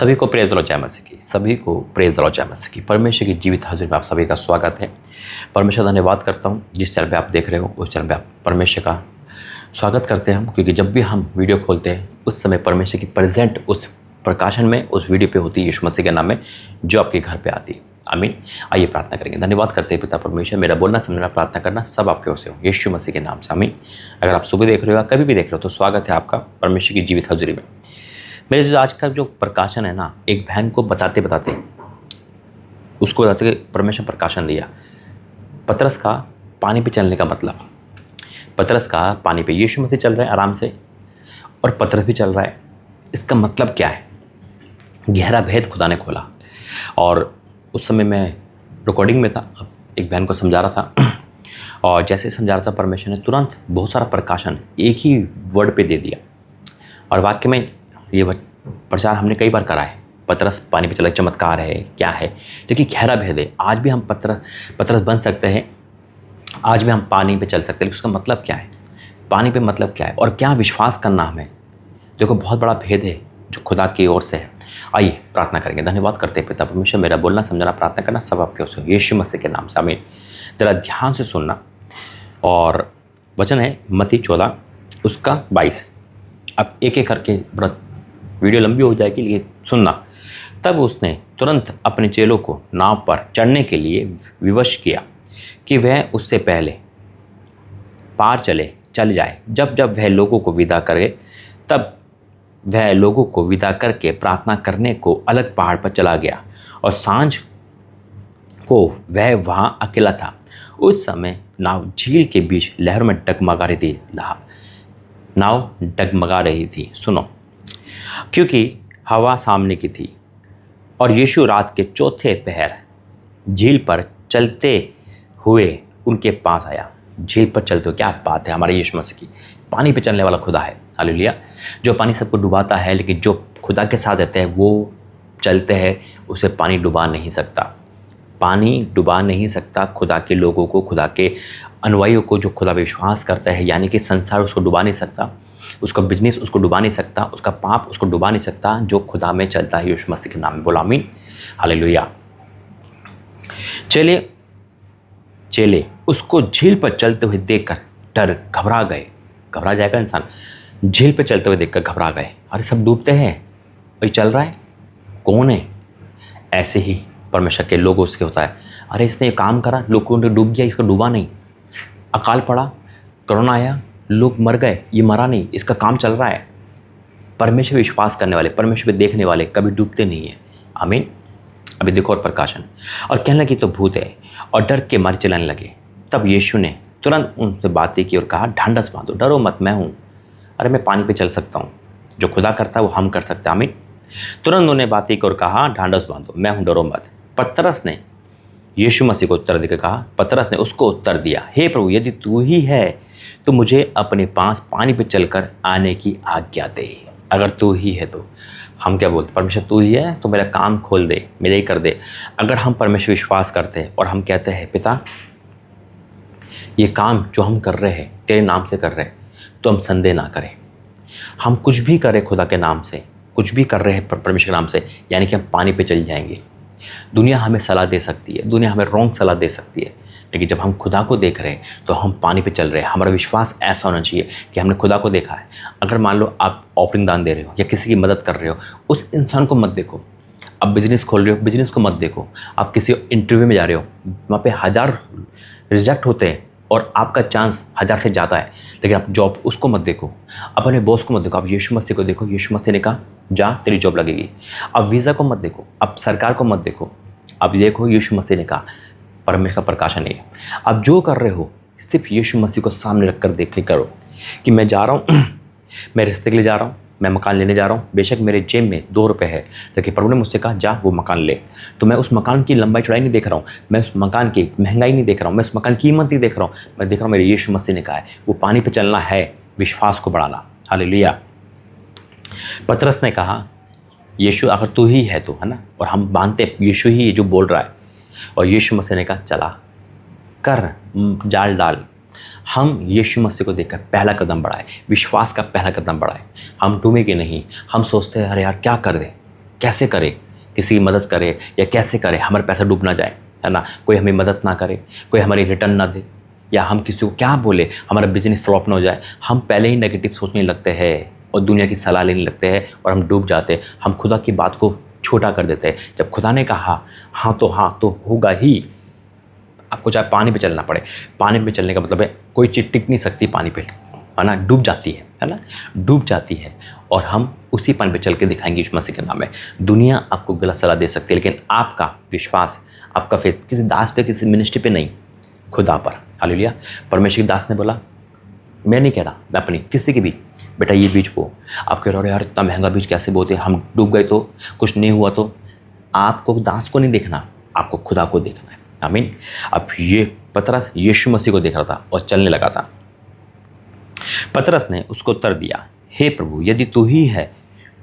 सभी को praise the Lord जय मसीह की। सभी को प्रेज़ द लॉर्ड जय मसीह की। परमेश्वर की जीवित हाजिर में आप सभी का स्वागत है। परमेश्वर धन्यवाद करता हूँ जिस चैनल पे आप देख रहे हो उस चैनल पे आप परमेश्वर का स्वागत करते हैं हम, क्योंकि जब भी हम वीडियो खोलते हैं उस समय परमेश्वर की प्रेजेंट उस प्रकाशन में उस वीडियो पे होती है यीशु मसीह के नाम में, जो आपके घर पे आती है। आमीन। आइए प्रार्थना करेंगे। धन्यवाद करते हैं पिता परमेश्वर, मेरा बोलना समझना प्रार्थना करना सब आपके ओर से हो यीशु मसीह के नाम से। आमीन। अगर आप सुबह देख रहे हो या कभी भी देख रहे हो तो स्वागत है आपका परमेश्वर की जीवित हाजिरी में। मेरे जो आज का जो प्रकाशन है ना, एक बहन को बताते बताते उसको बताते परमेश्वर प्रकाशन दिया। पतरस का पानी पे चलने का मतलब, पतरस का पानी पे यीशु मसीह चल रहा है आराम से और पतरस भी चल रहा है। इसका मतलब क्या है? गहरा भेद खुदा ने खोला। और उस समय मैं रिकॉर्डिंग में था, एक बहन को समझा रहा था और जैसे समझा रहा था परमेश्वर ने तुरंत बहुत सारा प्रकाशन एक ही वर्ड पे दे दिया। और वाक्य में ये प्रचार हमने कई बार करा है। पतरस पानी पे चला, चमत्कार है क्या है, लेकिन गहरा भेद है। आज भी हम पतरस बन सकते हैं, आज भी हम पानी पे चल सकते हैं, लेकिन उसका मतलब क्या है? पानी पे मतलब क्या है और क्या विश्वास करना हमें? देखो, बहुत बड़ा भेद है जो खुदा की ओर से है। आइए प्रार्थना करेंगे। धन्यवाद करते हैं पिता परमेश्वर, मेरा बोलना समझना प्रार्थना करना सब आपके ओर से हो यीशु मसीह के नाम से। आमीन। जरा ध्यान से सुनना। और वचन है मत्ती 14 उसका 22। अब एक एक करके वीडियो लंबी हो जाएगी, लेकिन सुनना। तब उसने तुरंत अपने चेलों को नाव पर चढ़ने के लिए विवश किया कि वह उससे पहले पार चल जाए। जब जब वह लोगों को विदा करे, तब वह लोगों को विदा करके प्रार्थना करने को अलग पहाड़ पर चला गया। और सांझ को वह वहाँ अकेला था। उस समय नाव झील के बीच लहरों में डगमगा रही थी। नाव डगमगा रही थी, सुनो, क्योंकि हवा सामने की थी। और यीशु रात के चौथे पहर झील पर चलते हुए उनके पास आया। झील पर चलते हुए, क्या बात है हमारे यीशु मसीह की। पानी पे चलने वाला खुदा है। हालेलुया। जो पानी सबको डुबाता है, लेकिन जो खुदा के साथ रहते हैं वो चलते हैं, उसे पानी डुबा नहीं सकता। पानी डुबा नहीं सकता खुदा के लोगों को, खुदा के अनुयायियों को, जो खुदा पे विश्वास करता है। यानी कि संसार उसको डुबा नहीं सकता, उसका बिजनेस उसको डुबा नहीं सकता, उसका पाप उसको डुबा नहीं सकता, जो खुदा में चलता है यीशु मसीह के नाम में। बोला आमीन। हालेलुया। चेले उसको झील पर चलते हुए देखकर डर घबरा गए। घबरा जाएगा इंसान। झील पर चलते हुए देखकर घबरा गए। अरे सब डूबते हैं, वही चल रहा है, कौन है? ऐसे ही परमेश्वर के लोग उसके होता है। अरे इसने ये काम करा, लोगों ने डूब गया, इसका डूबा नहीं। अकाल पड़ा, कोरोना आया, लोग मर गए, ये मरा नहीं, इसका काम चल रहा है। परमेश्वर विश्वास करने वाले, परमेश्वर पे देखने वाले कभी डूबते नहीं है। आमीन। अभी देखो और प्रकाशन। और कहने लगी तो भूत है, और डर के मारे चलाने लगे। तब यीशु ने तुरंत उनसे बातें की और कहा, ढांढस बांधो, डरो मत, मैं हूँ। अरे मैं पानी पे चल सकता हूँ। जो खुदा करता है वो हम कर सकते हैं। आमीन। तुरंत उन्होंने बातें की और कहा, ढांढस बांधो, मैं हूँ, डरो मत। पतरस ने यीशु मसीह को उत्तर देकर कहा, पतरस ने उसको उत्तर दिया, हे प्रभु, यदि तू ही है तो मुझे अपने पास पानी पे चलकर आने की आज्ञा दे। अगर तू ही है तो हम क्या बोलते? परमेश्वर तू ही है तो मेरा काम खोल दे, मेरे ही कर दे। अगर हम परमेश्वर विश्वास करते हैं और हम कहते हैं, पिता ये काम जो हम कर रहे हैं तेरे नाम से कर रहे हैं, तो हम संदेह ना करें। हम कुछ भी करें खुदा के नाम से, कुछ भी कर रहे हैं परमेश्वर के नाम से, यानी कि हम पानी पे चल जाएंगे। दुनिया हमें सलाह दे सकती है, दुनिया हमें रॉन्ग सलाह दे सकती है, लेकिन जब हम खुदा को देख रहे हैं तो हम पानी पे चल रहे हैं। हमारा विश्वास ऐसा होना चाहिए कि हमने खुदा को देखा है। अगर मान लो आप ऑफरिंग दान दे रहे हो या किसी की मदद कर रहे हो, उस इंसान को मत देखो। आप बिजनेस खोल रहे हो, बिजनेस को मत देखो। आप किसी इंटरव्यू में जा रहे हो, वहाँ पे 1000 रिजेक्ट होते हैं और आपका चांस 1000 से ज़्यादा है, लेकिन आप जॉब उसको मत देखो, अपने बॉस को मत देखो, आप यीशु मसीह को देखो। यीशु मसीह ने कहा, जा तेरी जॉब लगेगी। अब वीज़ा को मत देखो, अब सरकार को मत देखो, अब देखो यीशु मसीह ने कहा। परमेश्वर का प्रकाशन है। अब जो कर रहे हो सिर्फ यीशु मसीह को सामने रख कर देख के करो कि मैं जा रहा हूँ, मैं रिश्ते के लिए जा रहा हूँ, मैं मकान लेने जा रहा हूँ। बेशक मेरे जेब में 2 रुपये है, लेकिन प्रभु ने मुझसे कहा जा वो मकान ले। तो मैं उस मकान की लंबाई चौड़ाई नहीं देख रहा हूँ, मैं उस मकान की महंगाई नहीं देख रहा हूँ, मैं उस मकान की कीमत नहीं देख रहा हूँ, मैं देख रहा हूँ मेरे यीशु मसीह ने कहा है वो पानी पर चलना है, विश्वास को बढ़ाना। हालेलुया। पतरस ने कहा, यीशु अगर तू ही है तो, है ना, और हम मानते यीशु ही जो बोल रहा है। और यीशु मसीह ने कहा चला कर, जाल डाल। हम यीशु मसीह को देखकर पहला कदम बढ़ाए, विश्वास का पहला कदम बढ़ाए। हम डूबेंगे नहीं। हम सोचते हैं अरे यार क्या कर दे, कैसे करे, किसी की मदद करे या कैसे करे हमारा पैसा डूब ना जाए, है ना, कोई हमें मदद ना करे, कोई हमारी रिटर्न ना दे, या हम किसी को क्या बोले हमारा बिजनेस फ्लॉप ना हो जाए, हम पहले ही नेगेटिव सोचने लगते हैं और दुनिया की सलाह लेने लगते हैं और हम डूब जाते हैं। हम खुदा की बात को छोटा कर देते हैं। जब खुदा ने कहा हाँ तो होगा ही, आपको चाहे पानी पे चलना पड़े। पानी पे चलने का मतलब है कोई चीज़ टिक नहीं सकती पानी पे, है ना, डूब जाती है ना, डूब जाती है। और हम उसी पानी पे चल के दिखाएंगे यीशु मसीह के नाम में। दुनिया आपको गलत सलाह दे सकती है, लेकिन आपका विश्वास, आपका फेथ किसी दास पे, किसी मिनिस्ट्री पे नहीं, खुदा पर। हालेलुया। परमेश्वर के दास ने बोला, मैं नहीं कह रहा, मैं अपनी किसी की भी, बेटा ये बीज बो। आप कह रहे हो यार इतना महंगा बीज कैसे बोते, हम डूब गए तो, कुछ नहीं हुआ तो। आपको दास को नहीं देखना, आपको खुदा को देखना है। आमीन। अब ये पतरस यीशु मसीह को देख रहा था और चलने लगा था। पतरस ने उसको उत्तर दिया, हे प्रभु, यदि तू ही है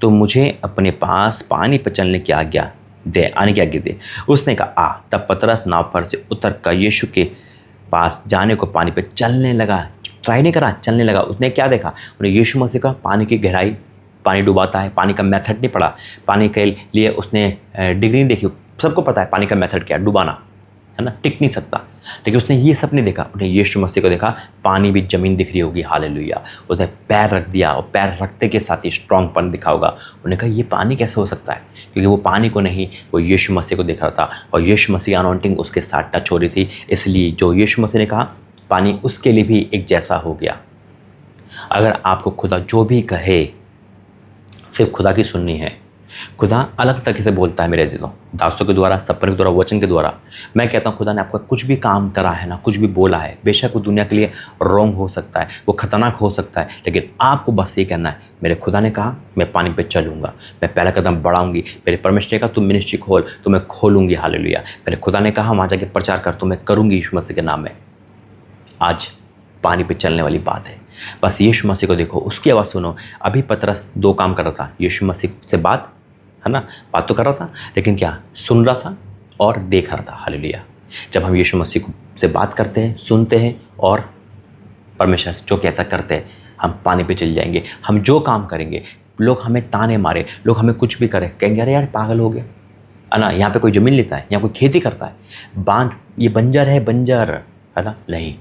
तो मुझे अपने पास पानी पर चलने की आज्ञा दे, आने की आज्ञा दे। उसने कहा आ। तब पतरस नाव पर से उतर कर यीशु के पास जाने को पानी पर चलने लगा। ट्राई नहीं करा, चलने लगा। उसने क्या देखा, उन्हें यीशु मसीह का पानी की गहराई, पानी डुबाता है, पानी का मेथड नहीं पढ़ा, पानी के लिए उसने डिग्री नहीं देखी। सबको पता है पानी का मेथड क्या है, डुबाना, है ना, टिक नहीं सकता। लेकिन उसने ये सब नहीं देखा, उन्हें यीशु मसीह को देखा, पानी भी जमीन दिख रही होगी। हालेलुया। उसने पैर रख दिया और पैर रखते के साथ ही स्ट्रॉन्गपन दिखा होगा। उन्होंने कहा ये पानी कैसे हो सकता है, क्योंकि वो पानी को नहीं, वो यीशु मसीह को देख रहा था और यीशु मसीह की अनॉइंटिंग उसके साथ टच हो रही थी। इसलिए जो यीशु मसीह ने कहा पानी उसके लिए भी एक जैसा हो गया। अगर आपको खुदा जो भी कहे सिर्फ खुदा की सुननी है। खुदा अलग तरीके से बोलता है मेरे अजीजों, दासों के द्वारा, सपने के द्वारा, वचन के द्वारा। मैं कहता हूँ खुदा ने आपका कुछ भी काम करा है ना, कुछ भी बोला है, बेशक वो दुनिया के लिए रॉन्ग हो सकता है, वो खतरनाक हो सकता है, लेकिन आपको बस ये कहना है मेरे खुदा ने कहा मैं पानी पे चलूँगा, मैं पहला कदम बढ़ाऊंगी। मेरे परमेश्वर ने कहा तुम मिनिस्ट्री खोल तो मैं खोलूँगी। हालेलुया। मेरे खुदा ने कहा वहाँ जाके प्रचार कर तो मैं करूँगी यीशु मसीह के नाम में। आज पानी पे चलने वाली बात है। बस यीशु मसीह को देखो, उसकी आवाज़ सुनो। अभी पतरस दो काम कर रहा था, यीशु मसीह से बात, है ना, बात तो कर रहा था, लेकिन क्या सुन रहा था और देख रहा था। हालेलुया। जब हम यीशु मसीह से बात करते हैं, सुनते हैं और परमेश्वर जो कहता करते हैं, हम पानी पे चल जाएंगे। हम जो काम करेंगे, लोग हमें ताने मारे, लोग हमें कुछ भी करें, कहेंगे अरे यार पागल हो गया, है ना, यहाँ पे कोई ज़मीन लेता है, यहाँ कोई खेती करता है, बांझ, ये बंजर है, बंजर, है ना, नहीं,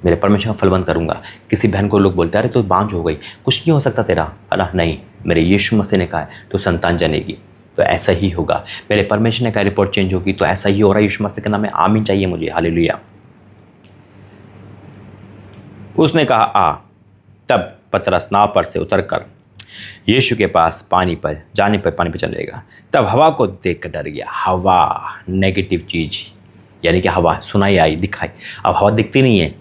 मेरे परमेश्वर का फलवंत करूँगा। किसी बहन को लोग बोलते हैं अरे तो बांझ हो गई, कुछ नहीं हो सकता तेरा, है ना, नहीं, मेरे यीशु मसीह ने कहा है तो संतान जनेगी, तो ऐसा ही होगा। मेरे परमेश्वर ने कहा रिपोर्ट चेंज होगी, तो ऐसा ही हो रहा है यीशु मसीह के नाम में। आमीन चाहिए मुझे। हालेलुया। उसने कहा आ। तब पतरस नाव पर से उतरकर यीशु के पास पानी पर जाने पर पानी पर चलेगा। तब हवा को देख कर डर गया। हवा नेगेटिव चीज़, यानी कि हवा सुनाई आई, दिखाई। अब हवा दिखती नहीं है,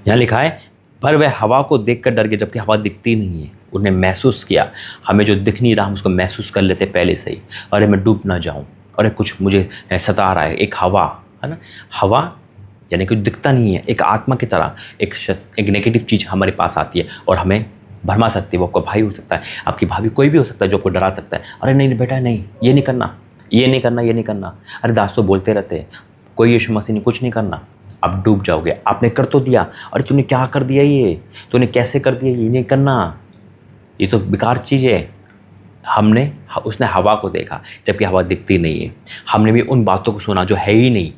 यहाँ लिखा है पर वह हवा को देखकर डर गया, जबकि हवा दिखती नहीं है। उन्हें महसूस किया, हमें जो दिख नहीं रहा हम उसको महसूस कर लेते पहले से ही, अरे मैं डूब ना जाऊँ, अरे कुछ मुझे सता रहा है। एक हवा, है ना, हवा यानी कुछ दिखता नहीं है, एक आत्मा की तरह एक नेगेटिव चीज़ हमारे पास आती है और हमें भरमा सकती है। वो आपका भाई हो सकता है, आपकी भाभी, कोई भी हो सकता है जो आपको डरा सकता है। अरे नहीं बेटा, नहीं, ये नहीं करना, ये नहीं करना, ये नहीं करना। अरे दास तो बोलते रहते हैं, कोई यीशु मसीह ने कुछ नहीं करना, आप डूब जाओगे। आपने कर तो दिया, अरे तूने क्या कर दिया, ये तूने कैसे कर दिया, ये नहीं करना, ये तो बेकार चीज़ है। उसने हवा को देखा जबकि हवा दिखती नहीं है। हमने भी उन बातों को सुना जो है ही नहीं,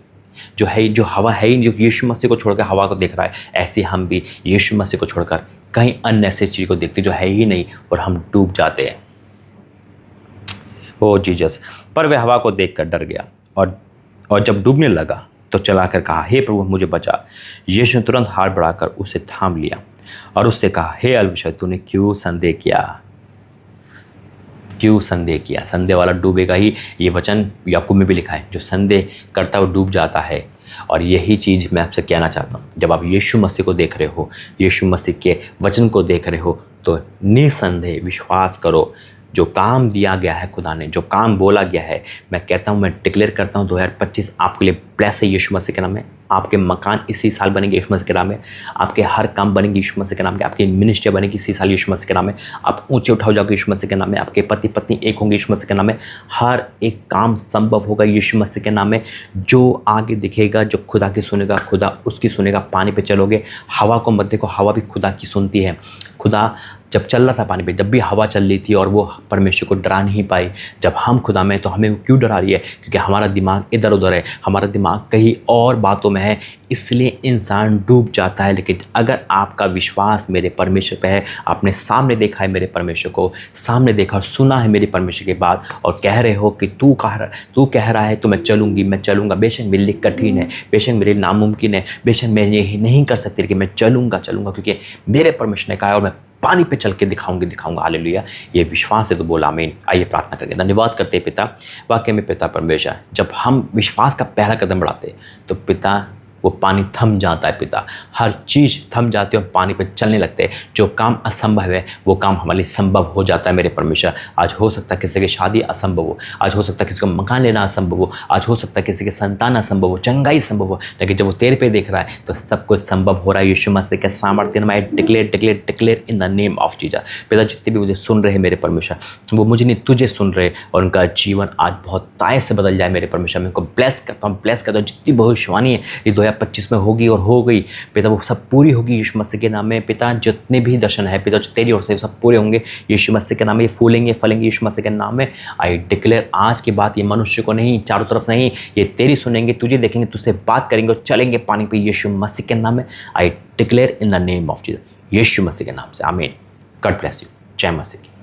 जो हवा है ही नहीं, जो यीशु मसीह को छोड़कर हवा को देख रहा है। ऐसे हम भी यीशु मसीह को छोड़कर कहीं अन्य ऐसी चीज़ को देखते जो है ही नहीं और हम डूब जाते हैं। ओ जीसस। पर वह हवा को देखकर डर गया और जब डूबने लगा तो चलाकर कहा, हे प्रभु मुझे बचा। यीशु ने तुरंत हाथ बढ़ाकर उसे थाम लिया और उससे कहा, हे अल्पविश्वासी, तूने क्यों संदेह किया, क्यों संदेह किया। संदेह वाला डूबेगा ही। ये वचन याकूब में भी लिखा है, जो संदेह करता वो डूब जाता है। और यही चीज़ मैं आपसे कहना चाहता हूँ, जब आप यीशु मसीह को देख रहे हो, यीशु मसीह के वचन को देख रहे हो, तो निसंदेह विश्वास करो। जो काम दिया गया है खुदा ने, जो काम बोला गया है, मैं कहता हूँ, मैं डिक्लेयर करता हूँ 2025 आपके लिए ब्लेस है यीशु मसीह के नाम में। आपके मकान इसी साल बनेंगे यीशु मसीह के नाम में। आपके हर काम बनेंगे यीशु मसीह के नाम में। आपकी मिनिस्ट्री बनेगी इसी साल यीशु मसीह के नाम में। आप ऊंचे उठाओ जाओगे यीशु मसीह के नाम में। आपके पति पत्नी एक होंगे यीशु मसीह के नाम में। हर एक काम संभव होगा यीशु मसीह के नाम में। जो आगे दिखेगा, जो खुदा की सुनेगा, खुदा उसकी सुनेगा। पानी पे चलोगे, हवा को मत देखो, हवा भी खुदा की सुनती है। खुदा जब चल रहा था पानी पे, जब भी हवा चल रही थी और वो परमेश्वर को डरा नहीं पाई। जब हम खुदा में, तो हमें वो क्यों डरा रही है? क्योंकि हमारा दिमाग इधर उधर है, हमारा दिमाग कहीं और बातों में है, इसलिए इंसान डूब जाता है। लेकिन अगर आपका विश्वास मेरे परमेश्वर पे है, आपने सामने देखा है मेरे परमेश्वर को, सामने देखा और सुना है मेरे परमेश्वर की बात, और कह रहे हो कि तू कह रहा है तो मैं चलूँगी, मैं चलूँगा। बेशक मेरे लिए कठिन है, बेशक मेरे लिए नामुमकिन है, बेशक मैं ये नहीं कर सकती, लेकिन मैं चलूँगा क्योंकि मेरे परमेश्वर ने कहा है और मैं पानी पे चल के दिखाऊंगा। हालेलुया। ये विश्वास है तो बोला आमीन। आइए प्रार्थना करेंगे। धन्यवाद करते हैं पिता, वाकई में पिता परमेश्वर, जब हम विश्वास का पहला कदम बढ़ाते तो पिता वो पानी थम जाता है। पिता हर चीज़ थम जाती है और पानी पे चलने लगते हैं। जो काम असंभव है वो काम हमारे लिए संभव हो जाता है मेरे परमेश्वर। आज हो सकता है किसी की शादी असंभव हो, आज हो सकता है किसी को मकान लेना असंभव हो, आज हो सकता है किसी के संतान असंभव हो, चंगाई संभव हो, लेकिन जब वो तेरे पे देख रहा है तो सब कुछ संभव हो रहा है। यीशु मसीह के सामर्थ्य में I declare in the name of Jesus. पिता जितने भी मुझे सुन रहे हैं मेरे परमेश्वर, वो मुझे नहीं तुझे सुन रहे, और उनका जीवन आज बहुत ताय से बदल जाए मेरे परमेश्वर। मैं उनको ब्लेस करता हूँ जितनी भविष्यवाणी है ये 2025 में होगी और हो गई पिता, वो सब पूरी होगी यीशु मसीह के नाम में। पिता जितने भी दर्शन है पिता, जो तेरी ओर से सब पूरे होंगे यीशु मसीह के नाम में। ये फूलेंगे फलेंगे यीशु मसीह के नाम में। आई डिक्लेयर आज की बात ये मनुष्य को नहीं, चारों तरफ नहीं, ये तेरी सुनेंगे, तुझे देखेंगे, तुझसे बात करेंगे और चलेंगे पानी पे यीशु मसीह के नाम में। I declare in the name of Jesus, Yeshu Masih के नाम से आमीन। God bless you. जय मसीह की।